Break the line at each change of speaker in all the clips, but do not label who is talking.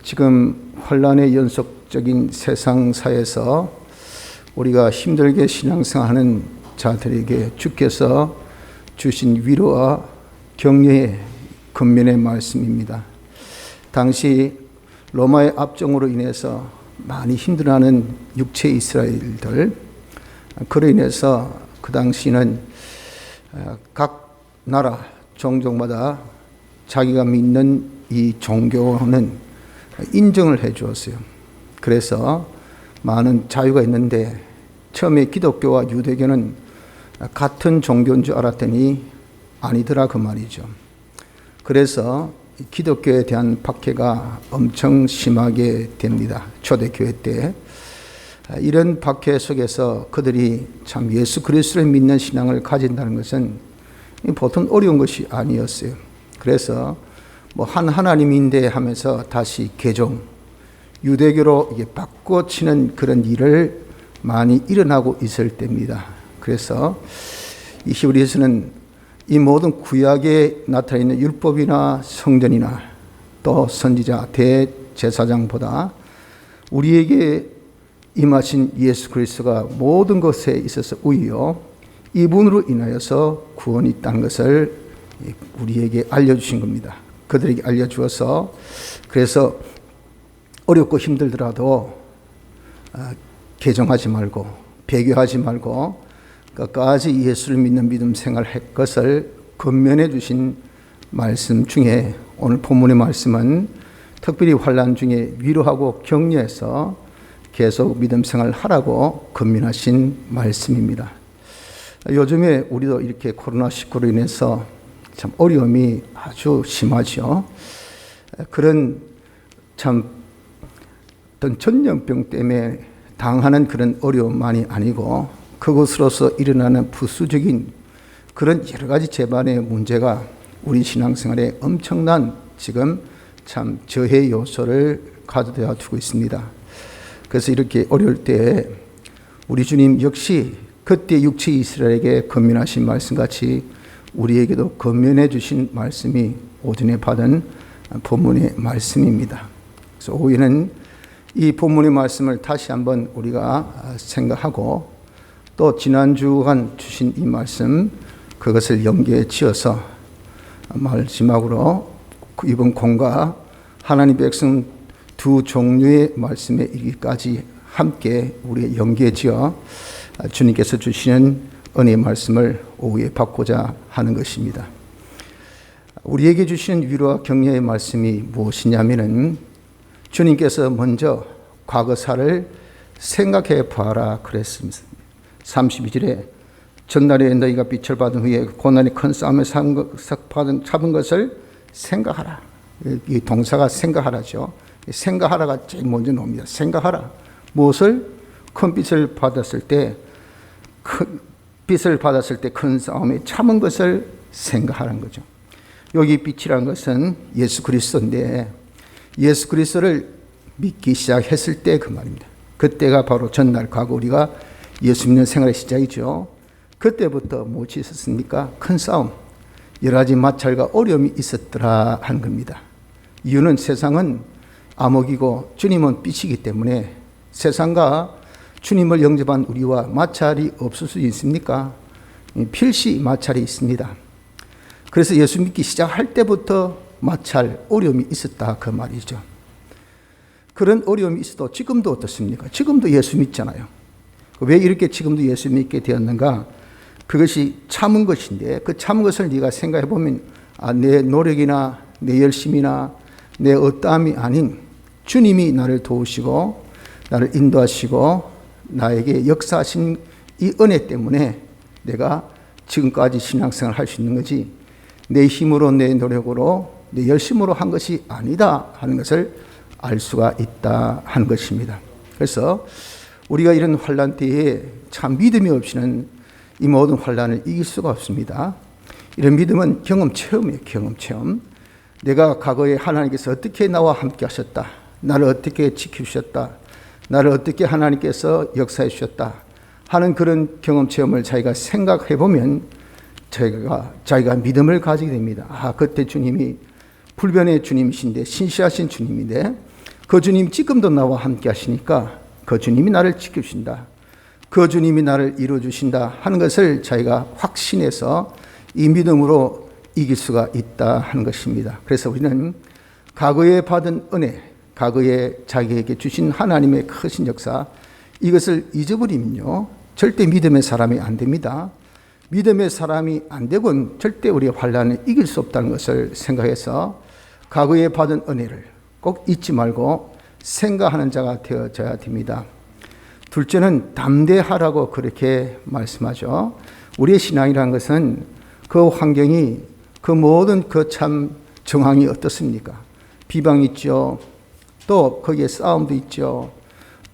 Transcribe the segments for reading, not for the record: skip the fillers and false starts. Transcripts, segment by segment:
지금 혼란의 연속적인 세상사에서 우리가 힘들게 신앙생활하는 자들에게 주께서 주신 위로와 격려의 근면의 말씀입니다. 당시 로마의 압정으로 인해서 많이 힘들어하는 육체 이스라엘들, 그로 인해서 그 당시는 각 나라 종족마다 자기가 믿는 이 종교는 인정을 해 주었어요. 그래서 많은 자유가 있는데 처음에 기독교와 유대교는 같은 종교인 줄 알았더니 아니더라 그 말이죠. 그래서 기독교에 대한 박해가 엄청 심하게 됩니다. 초대교회 때. 이런 박해 속에서 그들이 참 예수 그리스도를 믿는 신앙을 가진다는 것은 보통 어려운 것이 아니었어요. 그래서 한 하나님인데 하면서 다시 개종, 유대교로 이게 바꿔치는 그런 일을 많이 일어나고 있을 때입니다. 그래서 이 히브리서는 이 모든 구약에 나타나 있는 율법이나 성전이나 또 선지자, 대제사장보다 우리에게 임하신 예수 그리스도가 모든 것에 있어서 우위요, 이분으로 인하여서 구원이 있다는 것을 우리에게 알려주신 겁니다. 그들에게 알려주어서 그래서 어렵고 힘들더라도 개종하지 말고 배교하지 말고 끝까지 예수를 믿는 믿음 생활할 것을 권면해 주신 말씀 중에 오늘 본문의 말씀은 특별히 환난 중에 위로하고 격려해서 계속 믿음 생활을 하라고 권면하신 말씀입니다. 요즘에 우리도 이렇게 코로나19로 인해서 참 어려움이 아주 심하죠. 그런 참 어떤 전염병 때문에 당하는 그런 어려움만이 아니고 그것으로서 일어나는 부수적인 그런 여러 가지 재반의 문제가 우리 신앙생활에 엄청난 지금 참 저해 요소를 가져다 두고 있습니다. 그래서 이렇게 어려울 때 우리 주님 역시 그때 육체 이스라엘에게 권면하신 말씀같이 우리에게도 권면해 주신 말씀이 오전에 받은 본문의 말씀입니다. 그래서 오후에는 이 본문의 말씀을 다시 한번 우리가 생각하고 또 지난주간 주신 이 말씀 그것을 연계해 지어서 마지막으로 이번 공과 하나님 백성 두 종류의 말씀에 이르기까지 함께 우리 연계해 지어 주님께서 주시는 은혜의 말씀을 오후에 받고자 하는 것입니다. 우리에게 주시는 위로와 격려의 말씀이 무엇이냐면은 주님께서 먼저 과거사를 생각해 봐라 그랬습니다. 32절에 전날에 너희가 빛을 받은 후에 고난이 큰 싸움에서 잡은 것을 생각하라. 이 동사가 생각하라죠. 생각하라가 제일 먼저 나옵니다. 생각하라. 무엇을? 큰 빛을 받았을 때 큰 싸움에 참은 것을 생각하라는 거죠. 여기 빛이란 것은 예수 그리스도인데 예수 그리스도를 믿기 시작했을 때 그 말입니다. 그때가 바로 전날 과거 우리가 예수 믿는 생활의 시작이죠. 그때부터 무엇이 있었습니까? 큰 싸움, 여러 가지 마찰과 어려움이 있었더라 하는 겁니다. 이유는 세상은 암흑이고 주님은 빛이기 때문에 세상과 주님을 영접한 우리와 마찰이 없을 수 있습니까? 필시 마찰이 있습니다. 그래서 예수 믿기 시작할 때부터 마찰, 어려움이 있었다 그 말이죠. 그런 어려움이 있어도 지금도 어떻습니까? 지금도 예수 믿잖아요. 왜 이렇게 지금도 예수 믿게 되었는가? 그것이 참은 것인데 그 참은 것을 네가 생각해 보면 내 노력이나 내 열심이나 내 어떠함이 아닌 주님이 나를 도우시고 나를 인도하시고 나에게 역사하신 이 은혜 때문에 내가 지금까지 신앙생활을 할 수 있는 거지 내 힘으로 내 노력으로 내 열심으로 한 것이 아니다 하는 것을 알 수가 있다 하는 것입니다. 그래서 우리가 이런 환난 때에 참 믿음이 없이는 이 모든 환난을 이길 수가 없습니다. 이런 믿음은 경험 체험이에요. 경험 체험. 내가 과거에 하나님께서 어떻게 나와 함께 하셨다, 나를 어떻게 지키셨다, 나를 어떻게 하나님께서 역사해 주셨다 하는 그런 경험 체험을 자기가 생각해 보면 자기가 믿음을 가지게 됩니다. 그때 주님이 불변의 주님이신데, 신실하신 주님인데, 그 주님 지금도 나와 함께 하시니까 그 주님이 나를 지켜주신다, 그 주님이 나를 이루어주신다 하는 것을 저희가 확신해서 이 믿음으로 이길 수가 있다 하는 것입니다. 그래서 우리는 과거에 받은 은혜, 과거에 자기에게 주신 하나님의 크신 역사, 이것을 잊어버리면요 절대 믿음의 사람이 안 됩니다. 믿음의 사람이 안 되고는 절대 우리의 환난을 이길 수 없다는 것을 생각해서 과거에 받은 은혜를 꼭 잊지 말고 생각하는 자가 되어져야 됩니다. 둘째는 담대하라고 그렇게 말씀하죠. 우리의 신앙이라는 것은 그 환경이, 그 모든 그 참 정황이 어떻습니까? 비방이 있죠. 또 거기에 싸움도 있죠.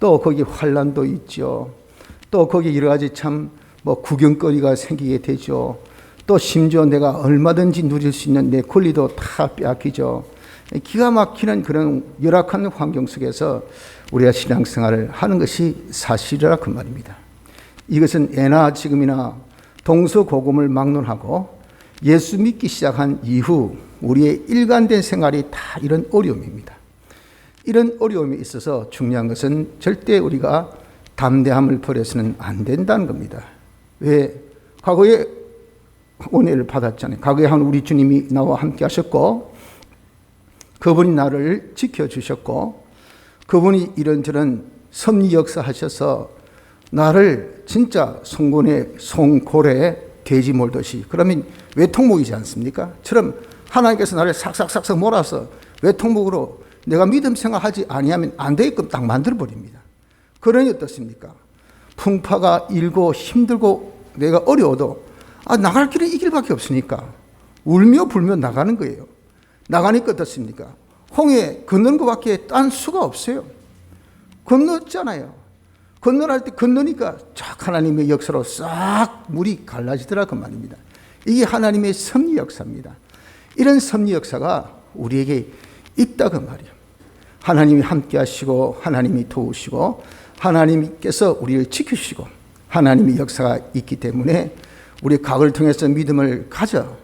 또 거기에 환난도 있죠. 또 거기에 여러 가지 참 구경거리가 생기게 되죠. 또 심지어 내가 얼마든지 누릴 수 있는 내 권리도 다 빼앗기죠. 기가 막히는 그런 열악한 환경 속에서 우리가 신앙생활을 하는 것이 사실이라 그 말입니다. 이것은 예나 지금이나 동서고금을 막론하고 예수 믿기 시작한 이후 우리의 일관된 생활이 다 이런 어려움입니다. 이런 어려움이 있어서 중요한 것은 절대 우리가 담대함을 버려서는 안 된다는 겁니다. 왜? 과거에 은혜를 받았잖아요. 과거에 한 우리 주님이 나와 함께 하셨고, 그분이 나를 지켜주셨고, 그분이 이런저런 섭리 역사 하셔서 나를 진짜 송골에 돼지 몰듯이, 그러면 외통목이지 않습니까? 처럼 하나님께서 나를 삭삭삭삭 몰아서 외통목으로 내가 믿음 생활하지 아니하면 안 되게끔 딱 만들어버립니다. 그러니 어떻습니까? 풍파가 일고 힘들고 내가 어려워도 나갈 길은 이 길밖에 없으니까 울며 불며 나가는 거예요. 나가니까 어떻습니까? 홍해 건너는 것밖에 딴 수가 없어요. 건넜잖아요. 건너할 때 건너니까 쫙 하나님의 역사로 싹 물이 갈라지더라 그 말입니다. 이게 하나님의 섭리 역사입니다. 이런 섭리 역사가 우리에게 있다 그 말이에요. 하나님이 함께 하시고 하나님이 도우시고 하나님께서 우리를 지키시고 하나님의 역사가 있기 때문에 우리 각을 통해서 믿음을 가져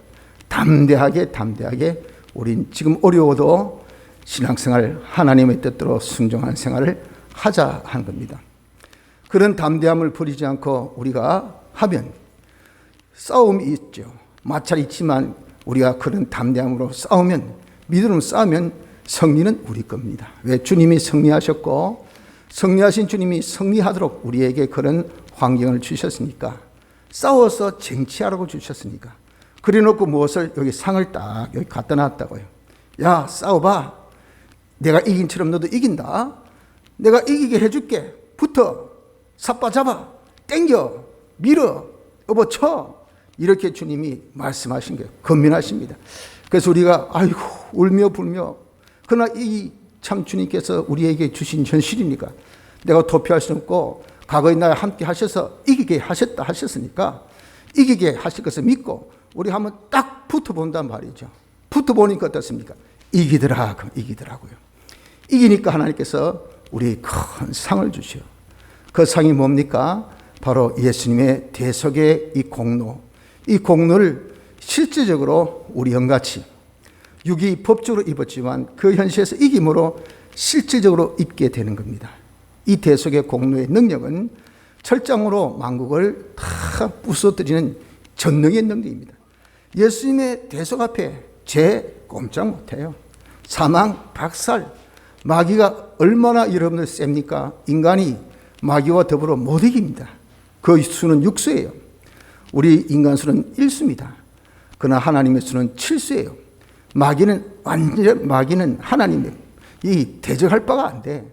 담대하게 우린 지금 어려워도 신앙생활 하나님의 뜻대로 순종하는 생활을 하자 하는 겁니다. 그런 담대함을 버리지 않고 우리가 하면 싸움이 있죠. 마찰이 있지만 우리가 그런 담대함으로 싸우면, 믿음으로 싸우면 승리는 우리 겁니다. 왜? 주님이 승리하셨고 승리하신 주님이 승리하도록 우리에게 그런 환경을 주셨으니까, 싸워서 쟁취하라고 주셨으니까. 그래놓고 무엇을 여기 상을 딱 여기 갖다 놨다고요. 야, 싸워봐. 내가 이긴 처럼 너도 이긴다. 내가 이기게 해줄게. 붙어. 삿바 잡아. 땡겨. 밀어. 여보 쳐. 이렇게 주님이 말씀하신 거예요. 건면하십니다. 그래서 우리가 아이고 울며 불며, 그러나 이 참 주님께서 우리에게 주신 현실이니까 내가 도피할 수 없고 과거에 나와 함께 하셔서 이기게 하셨으니까 이기게 하실 것을 믿고 우리 한번 딱 붙어본단 말이죠. 붙어보니까 어떻습니까? 이기더라고요. 이기니까 하나님께서 우리 큰 상을 주셔. 그 상이 뭡니까? 바로 예수님의 대속의 이 공로를 실질적으로 우리 형같이 육이 법적으로 입었지만 그 현실에서 이김으로 실질적으로 입게 되는 겁니다. 이 대속의 공로의 능력은 철장으로 만국을 다 부숴뜨리는 전능의 능력입니다. 예수님의 대속 앞에 죄 꼼짝 못해요. 사망, 박살, 마귀가 얼마나 여러분들 셉니까? 인간이 마귀와 더불어 못 이깁니다. 그 수는 6수예요. 우리 인간 수는 1수입니다. 그러나 하나님의 수는 7수예요. 마귀는 하나님의 이 대적할 바가 안 돼.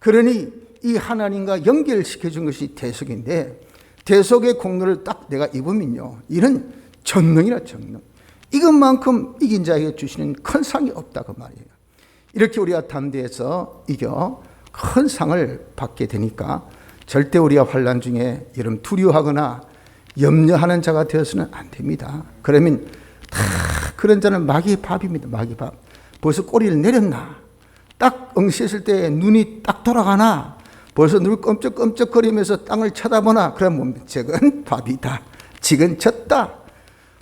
그러니 이 하나님과 연결시켜 준 것이 대속인데, 대속의 공로를 딱 내가 입으면요, 이런 전능이라 전능. 이것만큼 이긴 자에게 주시는 큰 상이 없다 그 말이에요. 이렇게 우리가 담대해서 이겨 큰 상을 받게 되니까 절대 우리가 환난 중에 여러분 두려워하거나 염려하는 자가 되어서는 안 됩니다. 그러면 다 그런 자는 마귀의 밥입니다. 마귀 밥. 벌써 꼬리를 내렸나? 딱 응시했을 때 눈이 딱 돌아가나? 벌써 눈을 끔쩍끔쩍거리면서 땅을 쳐다보나? 그럼 뭡니까? 적은 밥이다. 지금 졌다.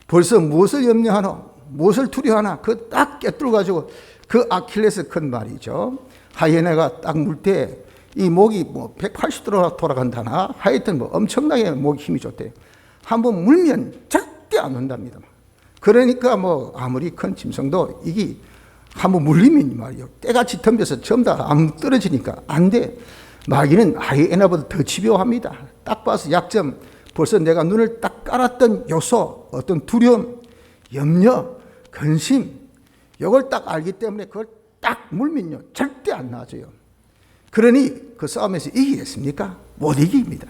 벌써 무엇을 염려하노? 무엇을 두려워하나? 그 딱 꿰뚫어가지고 그 아킬레스 건 말이죠. 하이에나가 딱 물 때 이 목이 뭐 180도로 돌아간다나 하여튼 뭐 엄청나게 목이 힘이 좋대요. 한번 물면 절대 안 온답니다. 그러니까 뭐 아무리 큰 짐승도 이게 한번 물리면 말이요, 때같이 덤벼서 전부 다 안 떨어지니까 안 돼. 마귀는 하이에나보다 더 집요합니다. 딱 봐서 약점, 벌써 내가 눈을 딱 깔았던 요소, 어떤 두려움, 염려, 근심, 이걸 딱 알기 때문에 그걸 딱 물면요 절대 안 나아져요. 그러니 그 싸움에서 이기겠습니까? 못 이깁니다.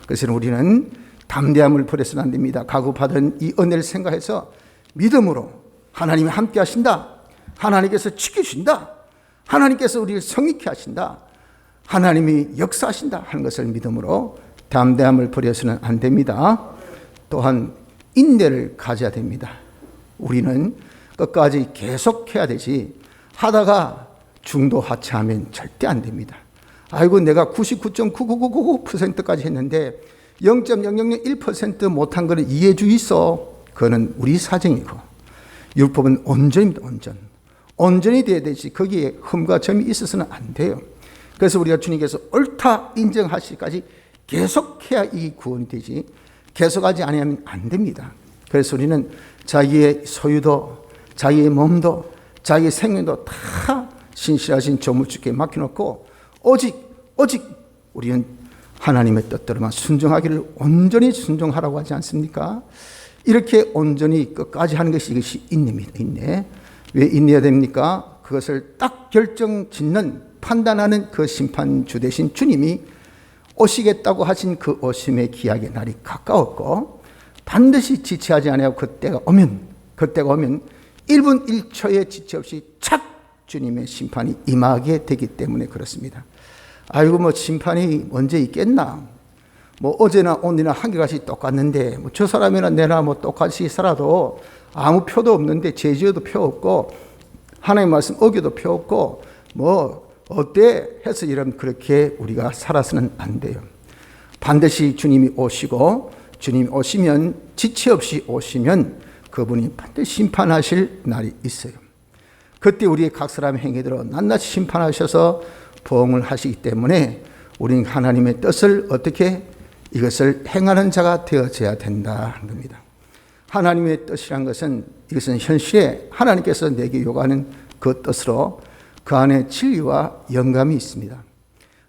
그래서 우리는 담대함을 버려서는 안 됩니다. 각오받은 이 은혜를 생각해서 믿음으로 하나님이 함께 하신다, 하나님께서 지키신다, 하나님께서 우리를 성익케 하신다, 하나님이 역사하신다 하는 것을 믿음으로 담대함을 버려서는 안 됩니다. 또한 인내를 가져야 됩니다. 우리는 끝까지 계속해야 되지, 하다가 중도 하차하면 절대 안 됩니다. 아이고 내가 99.9999%까지 했는데 0.0001% 못한 거는 이해해 주이소. 그거는 우리 사정이고, 율법은 온전입니다. 온전히 돼야 되지 거기에 흠과 점이 있어서는 안 돼요. 그래서 우리가 주님께서 옳다 인정하시기까지 계속해야 이 구원이 되지, 계속하지 않으면 안 됩니다. 그래서 우리는 자기의 소유도, 자기의 몸도, 자기의 생명도 다 신실하신 조물주께 맡겨놓고 오직 우리는 하나님의 뜻대로만 순종하기를 온전히 순종하라고 하지 않습니까? 이렇게 온전히 끝까지 하는 것이 이것이 인내입니다. 인내. 왜 인내해야 됩니까? 그것을 딱 결정짓는, 판단하는 그 심판주 되신 주님이 오시겠다고 하신 그 오심의 기약의 날이 가까웠고, 반드시 지체하지 아니하고 그때가 오면 1분 1초의 지체 없이 착 주님의 심판이 임하게 되기 때문에 그렇습니다. 아이고 뭐 심판이 언제 있겠나? 뭐 어제나 오늘이나 한결같이 똑같는데 뭐 저 사람이나 내나 뭐 똑같이 살아도 아무 표도 없는데, 죄지어도 표 없고 하나님의 말씀 어겨도 표 없고 뭐 어때 해서 이러면 그렇게 우리가 살아서는 안 돼요. 반드시 주님이 오시고, 주님이 오시면, 지체 없이 오시면 그분이 반드시 심판하실 날이 있어요. 그때 우리의 각 사람의 행위대로 낱낱이 심판하셔서 보응을 하시기 때문에 우리는 하나님의 뜻을 어떻게 이것을 행하는 자가 되어져야 된다는 겁니다. 하나님의 뜻이란 것은, 이것은 현실에 하나님께서 내게 요구하는 그 뜻으로 그 안에 진리와 영감이 있습니다.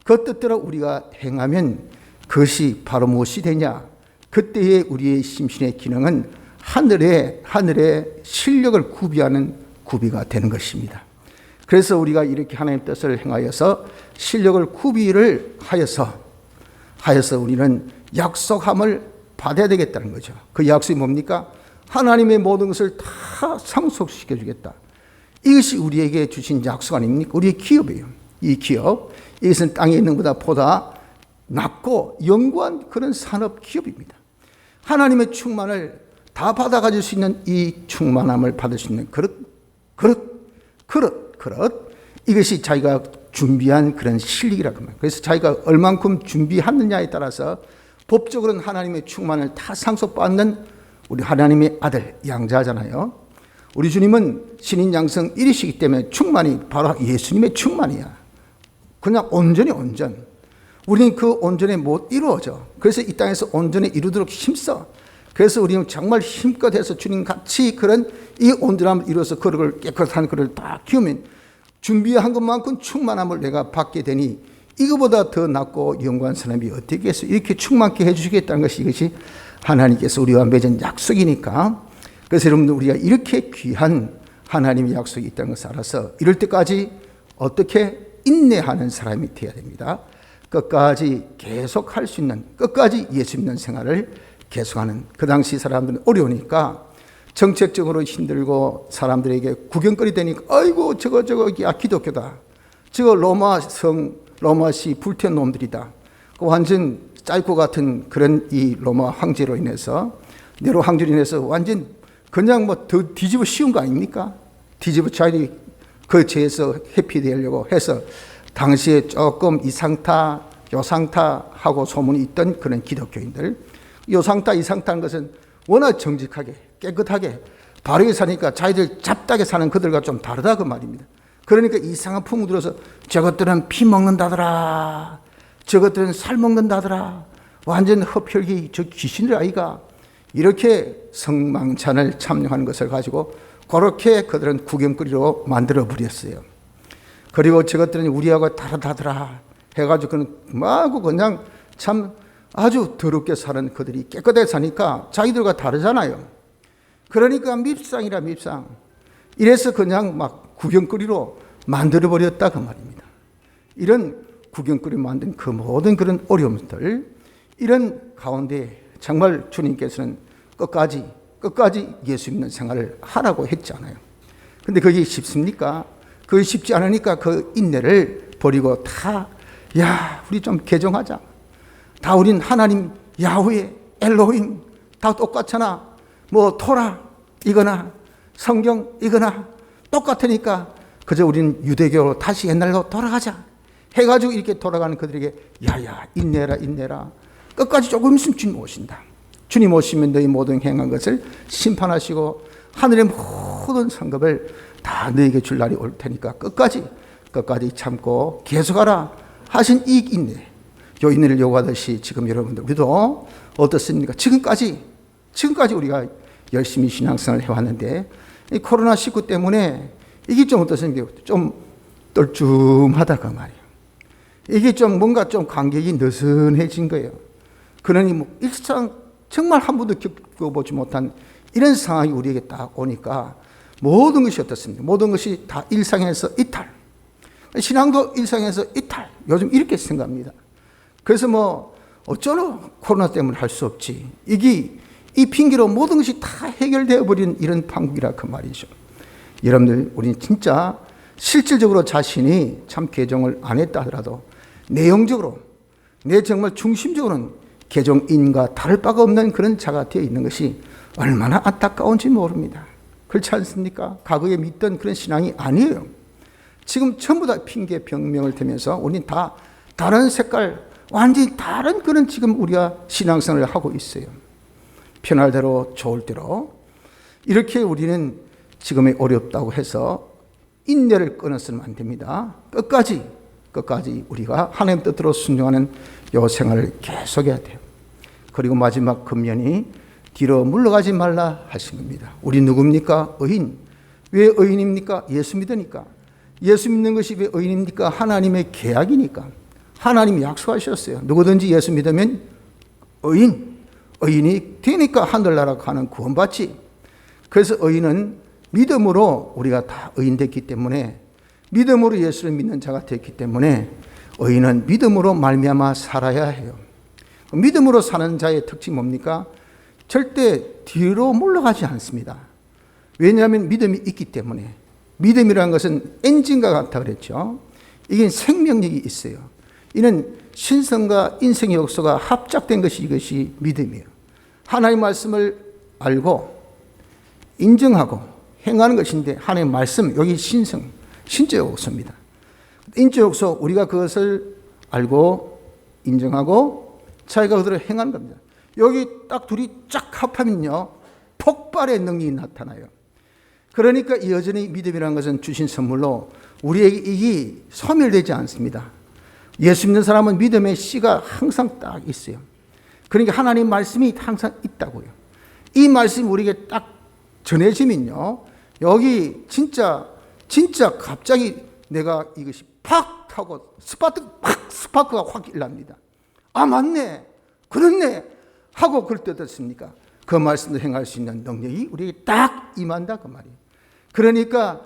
그 뜻대로 우리가 행하면 그것이 바로 무엇이 되냐? 그때의 우리의 심신의 기능은 하늘의 실력을 구비하는 구비가 되는 것입니다. 그래서 우리가 이렇게 하나님의 뜻을 행하여서 실력을 구비를 하여서 우리는 약속함을 받아야 되겠다는 거죠. 그 약속이 뭡니까? 하나님의 모든 것을 다 상속시켜 주겠다. 이것이 우리에게 주신 약속 아닙니까? 우리의 기업이에요. 이 기업, 이것은 땅에 있는 것보다 낮고 영구한 그런 산업 기업입니다. 하나님의 충만을 다 받아가질 수 있는 이 충만함을 받을 수 있는 그릇, 이것이 자기가 준비한 그런 실력이라고 합니다. 그래서 자기가 얼만큼 준비하느냐에 따라서 법적으로는 하나님의 충만을 다 상속받는 우리 하나님의 아들, 양자잖아요. 우리 주님은 신인 양성 1이시기 때문에 충만이 바로 예수님의 충만이야. 그냥 온전히 온전. 우리는 그 온전에 못 이루어져. 그래서 이 땅에서 온전히 이루도록 힘써. 그래서 우리는 정말 힘껏 해서 주님 같이 그런 이 온전함을 이루어서 그릇을, 깨끗한 그릇을 딱 키우면 준비한 것만큼 충만함을 내가 받게 되니 이거보다 더 낫고 영광한 사람이 어떻게 해서 이렇게 충만케 해주시겠다는 것이, 이것이 하나님께서 우리와 맺은 약속이니까. 그래서 여러분들, 우리가 이렇게 귀한 하나님의 약속이 있다는 것을 알아서 이럴 때까지 어떻게 인내하는 사람이 되어야 됩니다. 끝까지 계속 할 수 있는, 끝까지 예수 믿는 생활을 계속하는. 그 당시 사람들은 어려우니까 정책적으로 힘들고 사람들에게 구경거리 되니까 아이고 저거 기독교다, 저거 로마시 불태운 놈들이다. 그 완전 짜이코 같은 그런 이 로마 황제로 인해서, 네로 황제로 인해서 완전 그냥 뭐 더 뒤집어 씌운 거 아닙니까? 뒤집어 자기 그 죄에서 회피되려고 해서 당시에 조금 이상타, 요상타 하고 소문이 있던 그런 기독교인들, 요상타, 이상타는 것은 워낙 정직하게 깨끗하게 바르게 사니까 자기들 잡다게 사는 그들과 좀 다르다 그 말입니다. 그러니까 이상한 풍을 들어서 저것들은 피 먹는다더라, 저것들은 살 먹는다더라, 완전 흡혈귀 저 귀신들 아이가, 이렇게 성망찬을 참여하는 것을 가지고 그렇게 그들은 구경거리로 만들어 버렸어요. 그리고 저것들은 우리하고 다르다더라 해가지고 마구 그냥 참 아주 더럽게 사는 그들이 깨끗하게 사니까 자기들과 다르잖아요. 그러니까 밉상이라 밉상. 이래서 그냥 막 구경거리로 만들어버렸다 그 말입니다. 이런 구경거리 만든 그 모든 그런 어려움들, 이런 가운데 정말 주님께서는 끝까지 예수 믿는 생활을 하라고 했잖아요. 근데 그게 쉽습니까? 그게 쉽지 않으니까 그 인내를 버리고 우리 좀 개종하자. 다 우린 하나님 야훼, 엘로힘 다 똑같잖아. 뭐 토라 이거나 성경 이거나 똑같으니까 그저 우린 유대교로 다시 옛날로 돌아가자 해가지고 이렇게 돌아가는 그들에게 인내라 끝까지 조금 있으면 주님 오신다. 주님 오시면 너희 모든 행한 것을 심판하시고 하늘의 모든 상급을 다 너에게 줄 날이 올 테니까 끝까지 참고 계속하라 하신 이 인내, 요 인내를 요구하듯이 지금 여러분들 우리도 어떻습니까? 지금까지 우리가 열심히 신앙생활을 해왔는데 이 코로나19 때문에 이게 좀 어떻습니까? 좀 떨쭉하다가 말이에요. 이게 좀 뭔가 좀 간격이 느슨해진 거예요. 그러니 뭐 일상 정말 한 번도 겪어보지 못한 이런 상황이 우리에게 딱 오니까 모든 것이 어떻습니까? 모든 것이 다 일상에서 이탈. 신앙도 일상에서 이탈. 요즘 이렇게 생각합니다. 그래서 뭐 어쩌노 코로나 때문에 할 수 없지. 이 핑계로 모든 것이 다 해결되어 버린 이런 판국이라 그 말이죠. 여러분들 우리는 진짜 실질적으로 자신이 참 개종을 안 했다 하더라도 내용적으로 내 정말 중심적으로는 개종인과 다를 바가 없는 그런 자가 되어 있는 것이 얼마나 안타까운지 모릅니다. 그렇지 않습니까? 과거에 믿던 그런 신앙이 아니에요. 지금 전부 다 핑계 병명을 대면서 우리는 다 다른 색깔 완전히 다른 그런 지금 우리가 신앙생활을 하고 있어요. 편할 대로 좋을 대로 이렇게 우리는 지금이 어렵다고 해서 인내를 끊어서는 안 됩니다. 끝까지 우리가 하나님 뜻대로 순종하는 요 생활을 계속해야 돼요. 그리고 마지막 금년이 뒤로 물러가지 말라 하신 겁니다. 우리 누굽니까? 의인. 왜 의인입니까? 예수 믿으니까. 예수 믿는 것이 왜 의인입니까? 하나님의 계약이니까. 하나님이 약속하셨어요. 누구든지 예수 믿으면 의인이 되니까 하늘나라 가는 구원받지. 그래서 의인은 믿음으로 우리가 다 의인 됐기 때문에, 믿음으로 예수를 믿는 자가 됐기 때문에 의인은 믿음으로 말미암아 살아야 해요. 믿음으로 사는 자의 특징이 뭡니까? 절대 뒤로 물러가지 않습니다. 왜냐하면 믿음이 있기 때문에. 믿음이라는 것은 엔진과 같다 그랬죠. 이게 생명력이 있어요. 이는 신성과 인생의 역소가 합작된 것이 이것이 믿음이에요. 하나님의 말씀을 알고 인정하고 행하는 것인데, 하나님의 말씀, 여기 신적 역소입니다. 인적 역소, 우리가 그것을 알고 인정하고 자기가 그대로 행하는 겁니다. 여기 딱 둘이 쫙 합하면요, 폭발의 능력이 나타나요. 그러니까 여전히 믿음이라는 것은 주신 선물로 우리에게 이게 소멸되지 않습니다. 예수 믿는 사람은 믿음의 씨가 항상 딱 있어요. 그러니까 하나님 말씀이 항상 있다고요. 이 말씀이 우리에게 딱 전해지면요, 여기 진짜 갑자기 내가 이것이 팍 하고 스파크가 확 일납니다. 아, 맞네, 그렇네 하고 그럴 때 어떻습니까? 그 말씀을 행할 수 있는 능력이 우리에게 딱 임한다 그 말이에요. 그러니까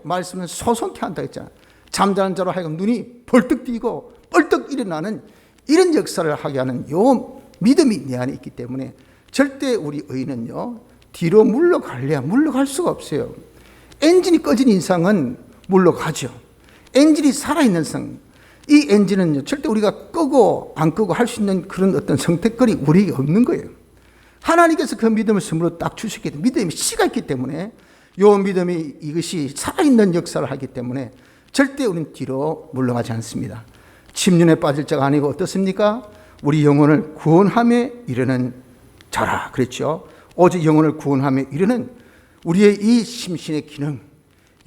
말씀은 소송케 한다 했잖아. 잠자는 자로 하여금 눈이 벌떡 뜨고 벌떡 일어나는 이런 역사를 하게 하는 요 믿음이 내 안에 있기 때문에 절대 우리 의인은요, 뒤로 물러갈 수가 없어요. 엔진이 꺼진 인상은 물러가죠. 엔진이 살아있는 성, 이 엔진은요, 절대 우리가 끄고 안 끄고 할 수 있는 그런 어떤 선택거리 우리에게 없는 거예요. 하나님께서 그 믿음을 선물로 딱 주셨기 때문에, 믿음이 씨가 있기 때문에, 요 믿음이 이것이 살아있는 역사를 하기 때문에 절대 우리는 뒤로 물러가지 않습니다. 침륜에 빠질 자가 아니고 어떻습니까? 우리 영혼을 구원함에 이르는 자라 그랬죠. 오직 영혼을 구원함에 이르는 우리의 이 심신의 기능,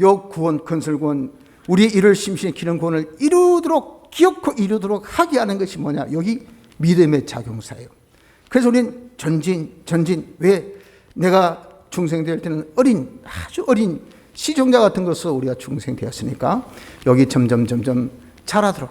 요 구원, 건설구원, 우리의 이를 심신의 기능 구원을 이루도록, 기어코 이루도록 하게 하는 것이 뭐냐? 여기 믿음의 작용사예요. 그래서 우리는 전진. 왜? 내가 중생될 때는 아주 어린 시종자 같은 것으로 우리가 중생되었으니까 여기 점점 자라도록,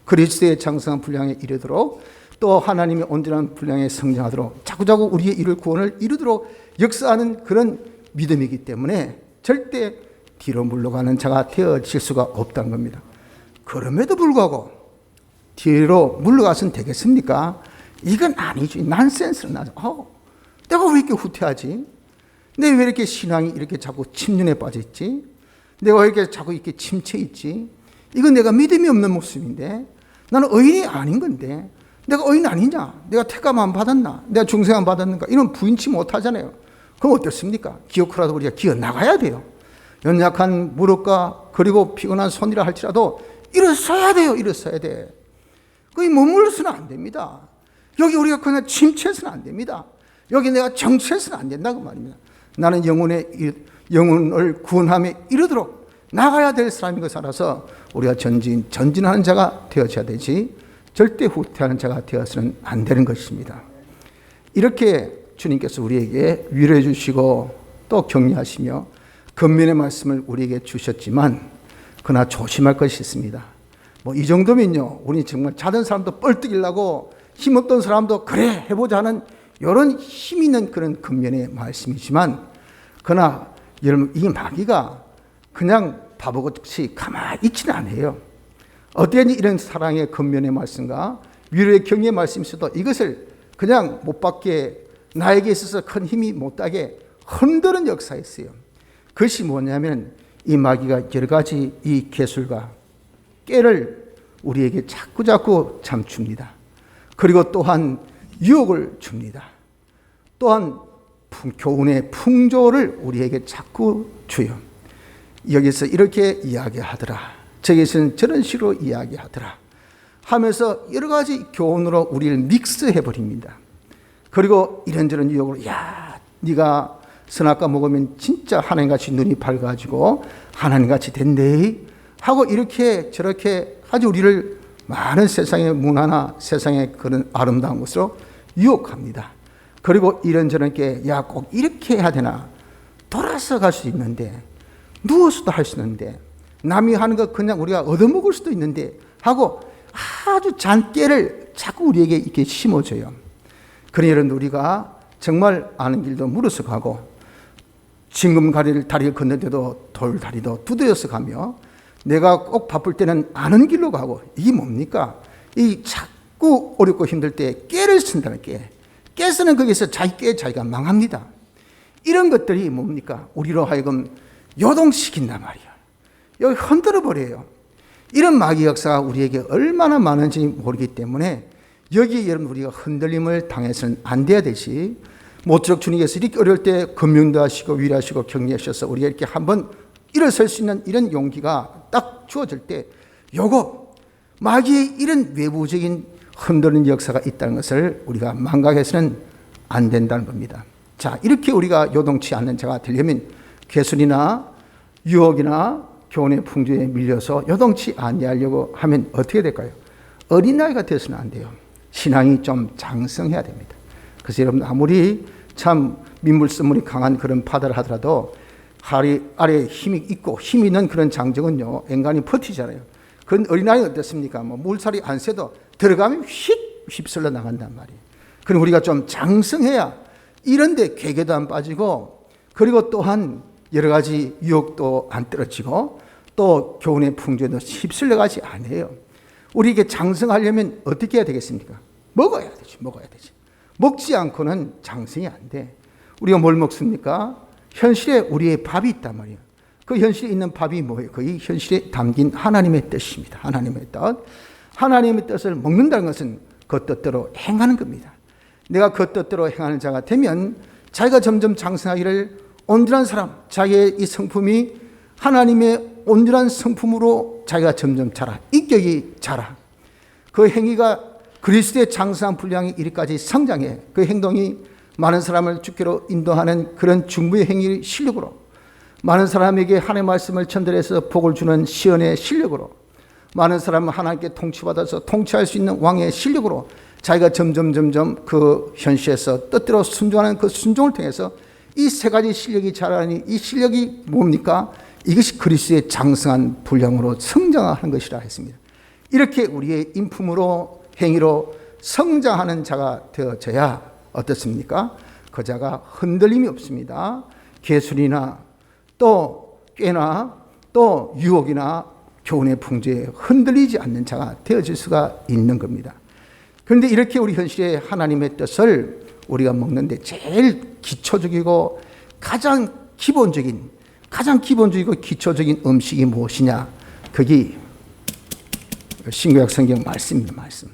그리스도의 장성한 분량에 이르도록, 또 하나님의 온전한 분량에 성장하도록 자꾸자꾸 우리의 이를 구원을 이루도록 역사하는 그런 믿음이기 때문에 절대 뒤로 물러가는 자가 되어질 수가 없다는 겁니다. 그럼에도 불구하고 뒤로 물러가서는 되겠습니까? 이건 아니지. 난센스는 나죠. 내가 왜 이렇게 후퇴하지? 내가 왜 이렇게 신앙이 이렇게 자꾸 침륜에 빠져있지? 내가 왜 이렇게 자꾸 이렇게 침체해 있지? 이건 내가 믿음이 없는 모습인데, 나는 의인이 아닌 건데, 내가 의인 아니냐? 내가 택감 안 받았나? 내가 중생 안 받았는가? 이런 부인치 못하잖아요. 그럼 어떻습니까? 기어코라도 우리가 기어 나가야 돼요. 연약한 무릎과 그리고 피곤한 손이라 할지라도 일어서야 돼요. 일어서야 돼. 거기 머물러서는 안 됩니다. 여기 우리가 그냥 침체해서는 안 됩니다. 여기 내가 정체해서는 안 된다고 말입니다. 나는 영혼을 구원함에 이르도록 나가야 될 사람인 것을 알아서 우리가 전진하는 자가 되어져야 되지, 절대 후퇴하는 자가 되어서는 안 되는 것입니다. 이렇게 주님께서 우리에게 위로해 주시고 또 격려하시며 권면의 말씀을 우리에게 주셨지만, 그러나 조심할 것이 있습니다. 이 정도면요, 우리 정말 자던 사람도 뻘떡이려고, 힘없던 사람도 그래 해보자 하는 이런 힘 있는 그런 권면의 말씀이지만, 그러나 여러분, 이 마귀가 그냥 바보같이 가만히 있지는 않아요. 어떤 이런 사랑의 권면의 말씀과 위로의 격려의 말씀이 있어도 이것을 그냥 못 받게, 나에게 있어서 큰 힘이 못하게 흔드는 역사가 있어요. 그것이 뭐냐면, 이 마귀가 여러 가지 이 계술과 깨를 우리에게 자꾸 잠줍니다. 그리고 또한 유혹을 줍니다. 또한 교훈의 풍조를 우리에게 자꾸 줘요. 여기서 이렇게 이야기하더라, 저기서는 저런 식으로 이야기하더라 하면서 여러 가지 교훈으로 우리를 믹스해버립니다. 그리고 이런저런 유혹으로, 야, 네가 선악과 먹으면 진짜 하나님같이 눈이 밝아지고 하나님같이 된대 하고 이렇게 저렇게 아주 우리를 많은 세상의 문화나 세상의 그런 아름다운 것으로 유혹합니다. 그리고 이런저런 게, 야, 꼭 이렇게 해야 되나? 돌아서 갈 수 있는데, 누워서도 할 수 있는데, 남이 하는 거 그냥 우리가 얻어먹을 수도 있는데 하고 아주 잔깨를 자꾸 우리에게 이렇게 심어줘요. 그러니 우리가 정말 아는 길도 물어서 가고, 징금다리를 건너때도 돌다리도 두드려서 가며, 내가 꼭 바쁠 때는 아는 길로 가고, 이게 뭡니까? 이 자꾸 어렵고 힘들 때 깨를 쓴다는 깨. 깨서는 거기서 자기가 망합니다. 이런 것들이 뭡니까? 우리로 하여금 요동시킨단 말이에요. 여기 흔들어 버려요. 이런 마귀 역사가 우리에게 얼마나 많은지 모르기 때문에 여기에 여러분 우리가 흔들림을 당해서는 안 돼야 되지. 모쪼록 주님께서 이렇게 어려울 때 권면도 하시고 위로하시고 격려하셔서 우리가 이렇게 한번 일어설 수 있는 이런 용기가 딱 주어질 때, 요거 마귀의 이런 외부적인 흔드는 역사가 있다는 것을 우리가 망각해서는 안 된다는 겁니다. 자, 이렇게 우리가 요동치 않는 자가 되려면 괴술이나 유혹이나 교훈의 풍조에 밀려서 요동치 아니하려고 하면 어떻게 될까요? 어린아이가 되어서는 안 돼요. 신앙이 좀 장성해야 됩니다. 그래서 여러분, 아무리 참 민물선물이 강한 그런 바다를 하더라도 아래에 힘이 있고 힘이 있는 그런 장정은요, 인간이 버티잖아요. 그런 어린아이는 어떻습니까? 물살이 안 새도 들어가면 휩쓸려 나간단 말이에요. 그럼 우리가 좀 장성해야 이런데 괴계도 안 빠지고, 그리고 또한 여러 가지 유혹도 안 떨어지고, 또 교훈의 풍조에도 휩쓸려 가지 않아요. 우리에게 장성하려면 어떻게 해야 되겠습니까? 먹어야 되지. 먹지 않고는 장성이 안 돼. 우리가 뭘 먹습니까? 현실에 우리의 밥이 있단 말이에요. 그 현실에 있는 밥이 뭐예요? 그 현실에 담긴 하나님의 뜻입니다. 하나님의 뜻. 하나님의 뜻을 먹는다는 것은 그 뜻대로 행하는 겁니다. 내가 그 뜻대로 행하는 자가 되면 자기가 점점 장성하기를, 온전한 사람, 자기의 이 성품이 하나님의 온전한 성품으로 자기가 점점 자라, 인격이 자라. 그 행위가 그리스도의 장성한 분량이 이리까지 성장해. 그 행동이 많은 사람을 주께로 인도하는 그런 중보의 행위 실력으로, 많은 사람에게 하나님의 말씀을 전달해서 복을 주는 시언의 실력으로, 많은 사람은 하나님께 통치받아서 통치할 수 있는 왕의 실력으로 자기가 점점 그 현실에서 뜻대로 순종하는 그 순종을 통해서 이 세 가지 실력이 자라니, 이 실력이 뭡니까? 이것이 그리스도의 장성한 분량으로 성장하는 것이라 했습니다. 이렇게 우리의 인품으로, 행위로 성장하는 자가 되어져야 어떻습니까? 그 자가 흔들림이 없습니다. 계술이나 또 꾀나 또 유혹이나 교훈의 풍조에 흔들리지 않는 자가 되어질 수가 있는 겁니다. 그런데 이렇게 우리 현실에 하나님의 뜻을 우리가 먹는데 제일 기초적이고 가장 기본적이고 기초적인 음식이 무엇이냐? 그게 신구약 성경 말씀입니다. 말씀.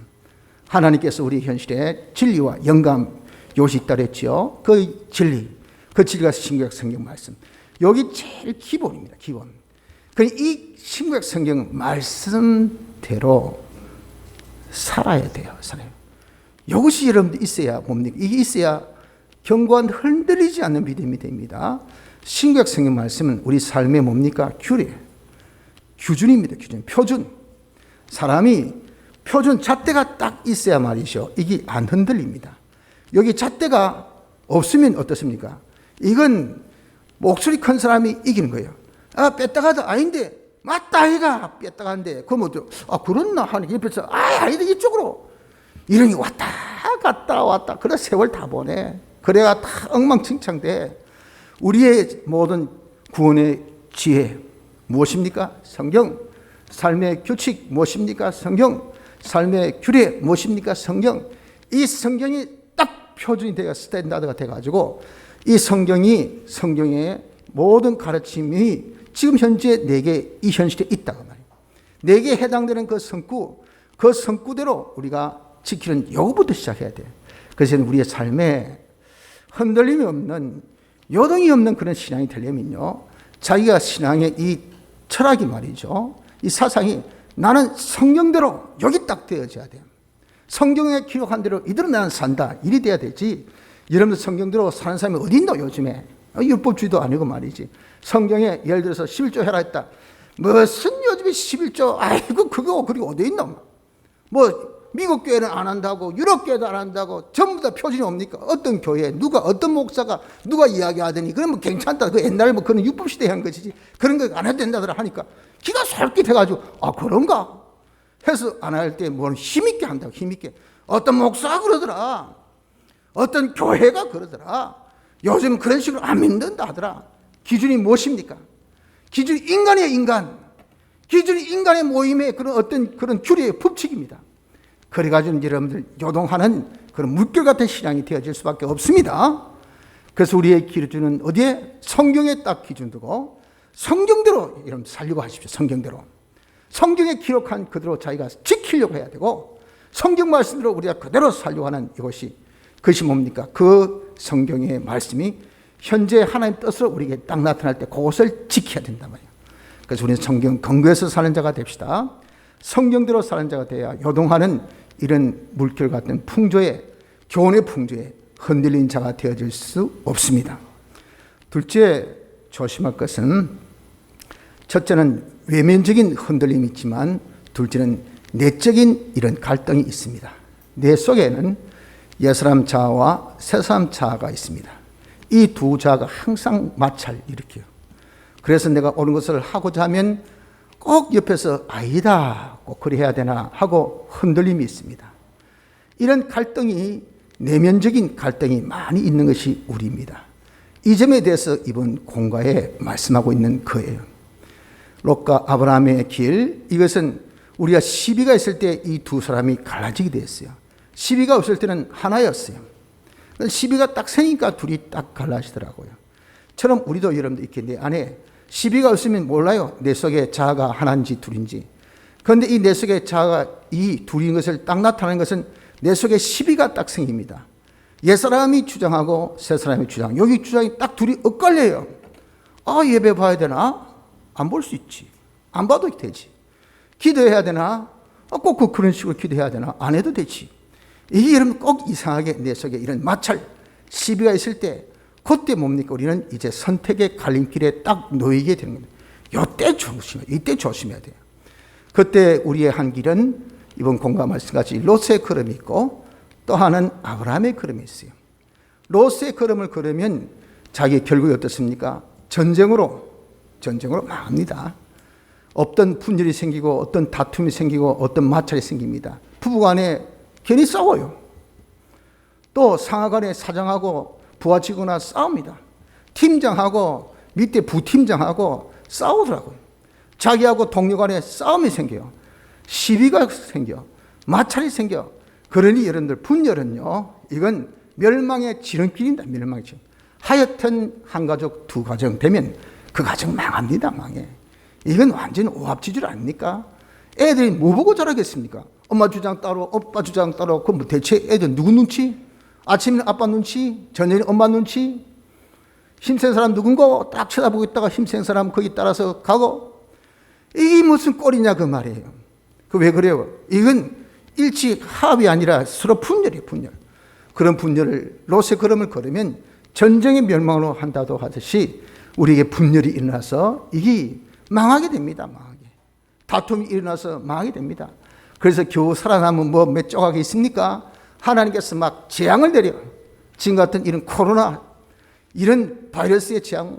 하나님께서 우리 현실에 진리와 영감 요시 있다랬지요. 그 진리가 신구약 성경 말씀. 여기 제일 기본입니다. 기본. 이 신구약 성경 말씀대로 살아야 돼요. 이것이 여러분들 있어야 뭡니까? 이게 있어야 견고한 흔들리지 않는 믿음이 됩니다. 신구약 성경 말씀은 우리 삶의 뭡니까? 규준입니다. 표준. 사람이 표준 잣대가 딱 있어야 말이죠. 이게 안 흔들립니다. 여기 잣대가 없으면 어떻습니까? 이건 목소리 큰 사람이 이기는 거예요. 뺐다가도 아닌데, 맞다, 아이가 뺐다간데, 그러면 그렇나 하는 옆에서, 아니다, 이쪽으로. 이런이 왔다 갔다. 그래 세월 다 보내. 그래가 다 엉망진창돼. 우리의 모든 구원의 지혜 무엇입니까? 성경. 삶의 규칙 무엇입니까? 성경. 삶의 규례 무엇입니까? 성경. 이 성경이 딱 표준이 되어 스탠다드가 돼가지고 이 성경의 모든 가르침이 지금 현재 내게 이 현실에 있다고 말이에요. 내게 해당되는 그 성구대로 우리가 지키는 요구부터 시작해야 돼요. 그래서 우리의 삶에 흔들림이 없는, 요동이 없는 그런 신앙이 되려면요, 자기가 신앙의 이 철학이 말이죠, 이 사상이 나는 성경대로 여기 딱 되어져야 돼요. 성경에 기록한 대로 이대로 나는 산다, 이리 돼야 되지. 여러분들 성경대로 사는 사람이 어디 있노 요즘에? 율법주의도 아니고 말이지. 성경에 예를 들어서 11조 해라 했다. 무슨 요즘에 11조, 아이고 그거 그리고 어디 있노? 미국 교회는 안 한다고, 유럽 교회도 안 한다고, 전부 다 표준이 옵니까? 어떤 교회, 어떤 목사가 누가 이야기하더니, 그러면 괜찮다. 그 옛날에 그런 율법시대에 한 것이지. 그런 거 안 해도 된다더라 하니까, 기가 솔깃해가지고, 그런가? 해서 안 할 때 뭘 힘있게 한다고, 힘있게. 어떤 목사가 그러더라. 어떤 교회가 그러더라. 요즘 그런 식으로 안 믿는다 하더라. 기준이 무엇입니까? 기준이 인간이에요, 인간. 기준이 인간의 모임의 그런 규례의 법칙입니다. 그래가지고 여러분들 요동하는 그런 물결 같은 신앙이 되어질 수밖에 없습니다. 그래서 우리의 기준은 어디에? 성경에 딱 기준 두고 성경대로 여러분 살려고 하십시오. 성경대로. 성경에 기록한 그대로 자기가 지키려고 해야 되고, 성경 말씀대로 우리가 그대로 살려고 하는 그것이 뭡니까? 그 성경의 말씀이 현재 하나님 뜻으로 우리에게 딱 나타날 때 그것을 지켜야 된단 말이에요. 그래서 우리는 성경 근거에서 사는 자가 됩시다. 성경대로 사는 자가 돼야 요동하는 이런 물결 같은 교훈의 풍조에 흔들린 자가 되어질 수 없습니다. 둘째, 조심할 것은, 첫째는 외면적인 흔들림이 있지만 둘째는 내적인 이런 갈등이 있습니다. 내 속에는 옛사람 자아와 새사람 자아가 있습니다. 이 두 자아가 항상 마찰 일으켜요. 그래서 내가 옳은 것을 하고자 하면 꼭 옆에서 아니다, 꼭 그리 해야 되나 하고 흔들림이 있습니다. 이런 갈등이, 내면적인 갈등이 많이 있는 것이 우리입니다. 이 점에 대해서 이번 공과에 말씀하고 있는 거예요. 롯과 아브라함의 길, 이것은 우리가 시비가 있을 때 이 두 사람이 갈라지게 됐어요. 시비가 없을 때는 하나였어요. 시비가 딱 생기니까 둘이 딱 갈라지더라고요. 처럼 우리도 여러분들 이렇게 내 안에 시비가 없으면 몰라요. 내 속에 자아가 하나인지 둘인지. 그런데 이 내 속에 자아가 이 둘인 것을 딱 나타내는 것은 내 속에 시비가 딱 생깁니다. 옛사람이 주장하고 새사람이 주장. 여기 주장이 딱 둘이 엇갈려요. 예배 봐야 되나? 안 볼 수 있지. 안 봐도 되지. 기도해야 되나? 꼭 그런 식으로 기도해야 되나? 안 해도 되지. 이게 여러분 꼭 이상하게 내 속에 이런 마찰, 시비가 있을 때 그때 뭡니까? 우리는 이제 선택의 갈림길에 딱 놓이게 되는 겁니다. 이때 조심해야 돼요. 그때 우리의 한 길은 이번 공감 말씀같이 롯의 걸음이 있고 또 하나는 아브라함의 걸음이 있어요. 롯의 걸음을 걸으면 자기 결국이 어떻습니까? 전쟁으로 망합니다. 어떤 분열이 생기고 어떤 다툼이 생기고 어떤 마찰이 생깁니다. 부부간에 괜히 싸워요. 또 상하간에 사장하고 부하 직원하고 싸웁니다. 팀장하고 밑에 부팀장하고 싸우더라고요. 자기하고 동료 간에 싸움이 생겨요. 시비가 생겨. 마찰이 생겨. 그러니 여러분들 분열은요, 이건 멸망의 지름길입니다. 멸망의 지름. 하여튼 한 가족, 두 가정 되면 그 가정 망합니다. 망해. 이건 완전 오합지졸 아닙니까? 애들이 뭐 보고 자라겠습니까? 엄마 주장 따로, 오빠 주장 따로. 그럼 대체 애들 누구 눈치? 아침에는 아빠 눈치, 저녁에는 엄마 눈치. 힘센 사람 누군가 딱 쳐다보고 있다가 힘센 사람 거기 따라서 가고. 이게 무슨 꼴이냐 그 말이에요. 그 왜 그래요? 이건 일치 합이 아니라 서로 분열이에요. 분열. 그런 분열을 롯의 걸음을 걸으면 전쟁의 멸망으로 한다도 하듯이 우리에게 분열이 일어나서 이게 망하게 됩니다. 망하게. 다툼이 일어나서 망하게 됩니다. 그래서 겨우 살아남은 뭐 몇 조각이 있습니까? 하나님께서 막 재앙을 내려. 지금 같은 이런 코로나, 이런 바이러스의 재앙,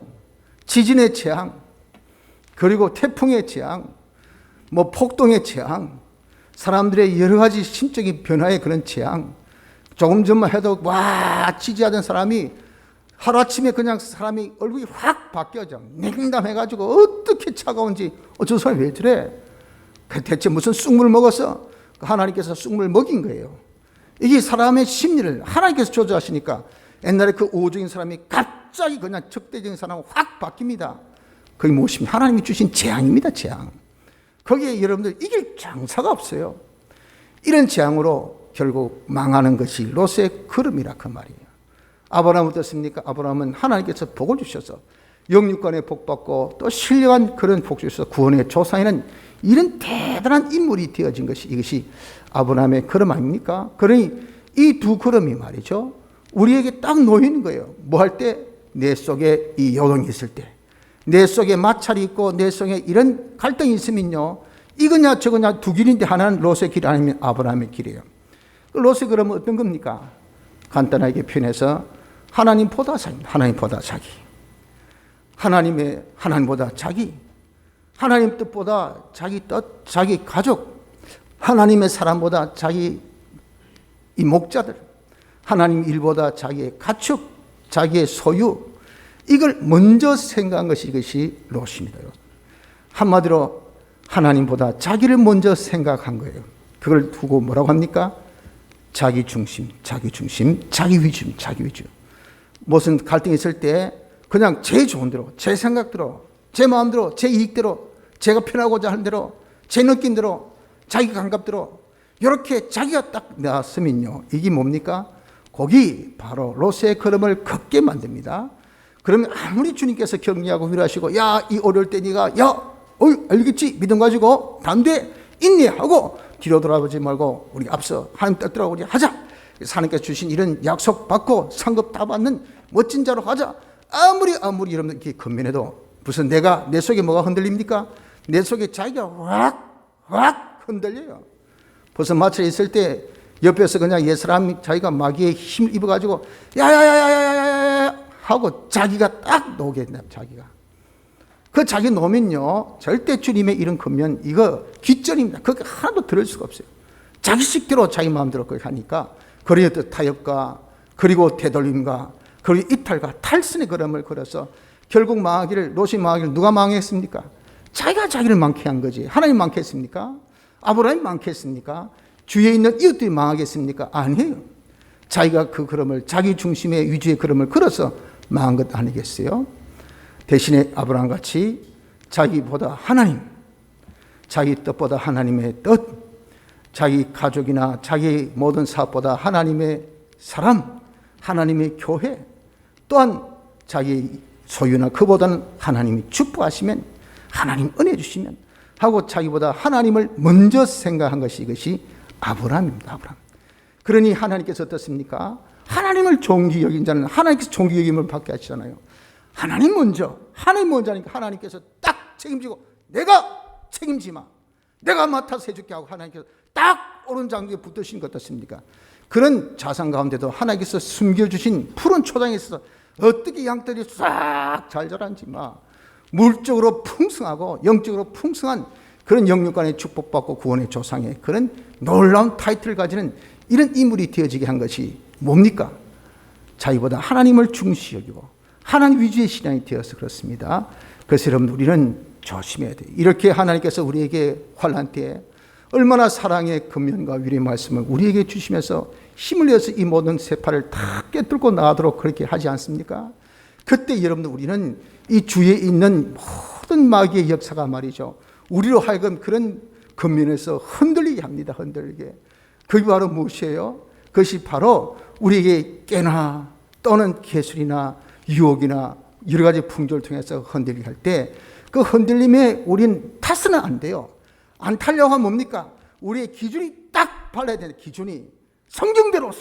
지진의 재앙, 그리고 태풍의 재앙, 뭐 폭동의 재앙, 사람들의 여러 가지 심적인 변화의 그런 재앙. 조금 전만 해도 와 지지하던 사람이 하루아침에 그냥 사람이 얼굴이 확 바뀌어져. 냉담해가지고 어떻게 차가운지 저 사람이 왜 저래? 대체 무슨 쑥물 먹었어? 하나님께서 쑥물 먹인 거예요. 이게 사람의 심리를 하나님께서 조절하시니까 옛날에 그 우호적인 사람이 갑자기 그냥 적대적인 사람으로 확 바뀝니다. 그게 무엇입니까? 하나님이 주신 재앙입니다. 재앙. 거기에 여러분들 이길 장사가 없어요. 이런 재앙으로 결국 망하는 것이 롯의 걸음이라 그 말이에요. 아브라함은 어떻습니까? 아브라함은 하나님께서 복을 주셔서 영육간의 복 받고 또 신령한 그런 복 주셔서 구원의 조상에는 이런 대단한 인물이 되어진 것이 이것이 아브라함의 걸음 아닙니까? 그러니 이 두 걸음이 말이죠. 우리에게 딱 놓이는 거예요. 뭐 할 때? 내 속에 이 요동이 있을 때. 내 속에 마찰이 있고 내 속에 이런 갈등이 있으면요. 이거냐 저거냐 두 길인데 하나는 롯의 길 아니면 아브라함의 길이에요. 롯의 걸음은 어떤 겁니까? 간단하게 표현해서 하나님보다 자기. 하나님보다 자기. 하나님 뜻보다 자기 뜻, 자기 가족. 하나님의 사람보다 자기 이 목자들. 하나님 일보다 자기의 가축, 자기의 소유. 이걸 먼저 생각한 것이 이것이 롯입니다. 한마디로 하나님보다 자기를 먼저 생각한 거예요. 그걸 두고 뭐라고 합니까? 자기 중심, 자기 위주. 무슨 갈등이 있을 때 그냥 제 좋은 대로, 제 생각대로, 제 마음대로, 제 이익대로, 제가 편하고자 하는 대로, 제 느낌대로, 자기 감각대로 이렇게 자기가 딱 나왔으면요. 이게 뭡니까? 거기 바로 롯의 걸음을 걷게 만듭니다. 그러면 아무리 주님께서 격려하고 위로하시고 야, 이 어려울 때 네가 알겠지? 믿음 가지고 담대 인내하고 뒤로 돌아보지 말고 우리 앞서 하나님 뜻대로 우리 하자. 하나님께서 주신 이런 약속 받고 상급 다 받는 멋진 자로 하자. 아무리 여러분들 이렇게 건면해도 무슨 내 속에 뭐가 흔들립니까? 내 속에 자기가 확 흔들려요. 벌써 마찰이 있을 때 옆에서 그냥 옛 사람이 자기가 마귀의 힘을 입어가지고 야야야야야야야 하고 자기가 딱 놓게 된다. 자기가 그 자기 놓으면요 절대 주님의 이런 건면 이거 깃절입니다. 그게 하나도 들을 수가 없어요. 자기식대로 자기 마음대로 그렇게 하니까 그리고 타협과 그리고 되돌림과 그리고 이탈과 탈선의 걸음을 걸어서 결국 롯이 망하기를 누가 망했습니까? 자기가 자기를 망케 한 거지. 하나님 망했습니까? 아브라함이 망했습니까? 주위에 있는 이웃들이 망하겠습니까? 아니에요. 자기가 그 걸음을 자기 중심의 위주의 걸음을 걸어서 망한 것 아니겠어요? 대신에 아브라함같이 자기보다 하나님, 자기 뜻보다 하나님의 뜻, 자기 가족이나 자기 모든 사업보다 하나님의 사람, 하나님의 교회, 또한 자기 소유나 그보다는 하나님이 축복하시면 하나님 은혜 주시면 하고 자기보다 하나님을 먼저 생각한 것이 이것이 아브라함입니다. 아브라함. 그러니 하나님께서 어떻습니까? 하나님을 존귀 여긴 자는 하나님께서 존귀 여김을 받게 하시잖아요. 하나님 먼저 하니까 하나님께서 딱 책임지고 내가 책임지마, 내가 맡아서 해줄게 하고 하나님께서 딱 오른장기에 붙으신 것 어떻습니까? 그런 자상 가운데도 하나님께서 숨겨주신 푸른 초장에 있어서 어떻게 양떼들이 싹 잘 자란지 물적으로 풍성하고 영적으로 풍성한 그런 영육간의 축복받고 구원의 조상의 그런 놀라운 타이틀을 가지는 이런 인물이 되어지게 한 것이 뭡니까? 자기보다 하나님을 중시 여기고 하나님 위주의 신앙이 되어서 그렇습니다. 그래서 여러분 우리는 조심해야 돼요. 이렇게 하나님께서 우리에게 환난 때에 얼마나 사랑의 근면과 위로의 말씀을 우리에게 주시면서 힘을 내어서 이 모든 세파를 다 깨뚫고 나가도록 그렇게 하지 않습니까? 그때 여러분들 우리는 이 주위에 있는 모든 마귀의 역사가 말이죠, 우리로 하여금 그런 근면에서 흔들리게 합니다. 흔들리게. 그게 바로 무엇이에요? 그것이 바로 우리에게 깨나 또는 개술이나 유혹이나 여러 가지 풍조를 통해서 흔들리게 할 때 그 흔들림에 우린 탓은 안 돼요. 안 타려고 하면 뭡니까? 우리의 기준이 딱 발라야 되는 기준이 성경대로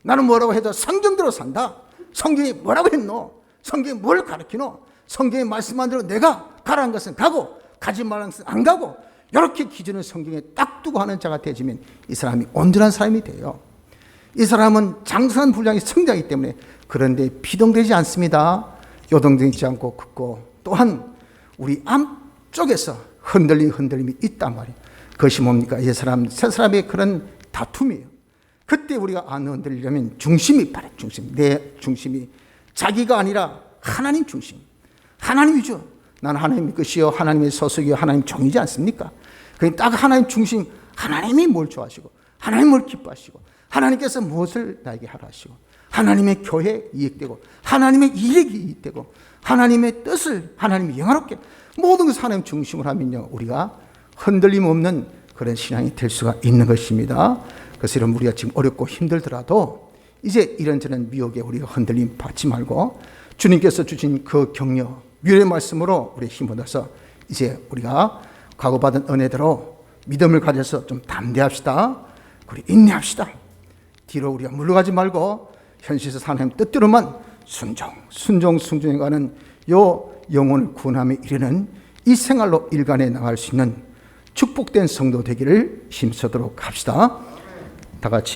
나는 뭐라고 해도 성경대로 산다. 성경이 뭐라고 했노? 성경이 뭘 가르치노? 성경의 말씀한 대로 내가 가라는 것은 가고 가지 말라는 것은 안 가고, 이렇게 기준을 성경에 딱 두고 하는 자가 되어지면 이 사람이 온전한 사람이 돼요. 이 사람은 장성한 분량이 성장이기 때문에 그런데 비동되지 않습니다. 요동되지 않고 긋고, 또한 우리 안쪽에서 흔들림이 있단 말이에요. 그것이 뭡니까? 이 사람, 세 사람의 그런 다툼이에요. 그때 우리가 안 흔들리려면 중심이 바로 내 중심이 자기가 아니라 하나님 중심, 하나님 위주. 난 하나님의 것이요 하나님의 소속이요 하나님 종이지 않습니까? 그게 딱 하나님 중심, 하나님이 뭘 좋아하시고 하나님 뭘 기뻐하시고 하나님께서 무엇을 나에게 하라 하시고 하나님의 교회에 이익되고 하나님의 이익이 이익되고 하나님의 뜻을 하나님이 영화롭게 모든 것을 하나님 중심으로 하면요, 우리가 흔들림 없는 그런 신앙이 될 수가 있는 것입니다. 그래서 여러분 우리가 지금 어렵고 힘들더라도 이제 이런저런 미혹에 우리가 흔들림 받지 말고 주님께서 주신 그 격려 위로의 말씀으로 우리 힘을 얻어서 이제 우리가 과거받은 은혜대로 믿음을 가져서 좀 담대합시다. 그리고 인내합시다. 뒤로 우리가 물러가지 말고 현실에서 하나님 뜻대로만 순종해가는 요 영혼을 구원함에 이르는 이 생활로 일관해 나갈 수 있는 축복된 성도 되기를 힘쓰도록 합시다. 다 같이